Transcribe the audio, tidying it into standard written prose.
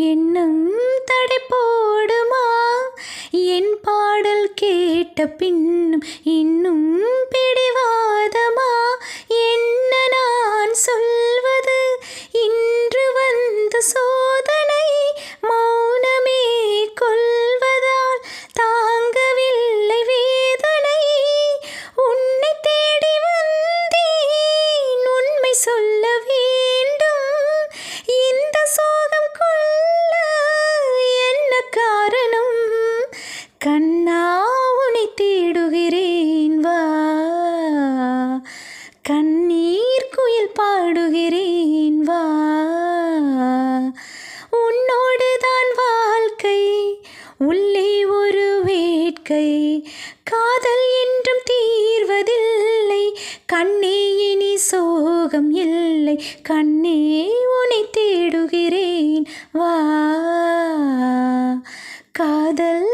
எண்ணம் தடை போடுமா? என் பாடல் கேட்ட பின்னும் இன்னும் பிடிவாதமா? என்ன நான் சொல்வது? இன்று வந்த சோதனை மௌனமே கொள்வதால் தாங்கவில்லை வேதனை. உன்னை தேடி வந்தேன், உண்மை சொல்ல வேண்டும். இந்த சோகம் கொள்ள என்ன காரணம்? கண்ணா உன்னை தேடுகிறேன் வா, கண்ணீர் குயில் பாடுகிறேன் வா. உன்னோடு தான் வாழ்க்கை, உள்ளே ஒரு வேட்கை. காதல் என்றும் தீர்வதில்லை கண்ணே, இனி சோகம் இல்லை கண்ணே, உன்னை தேடுகிறேன் வா. காதல்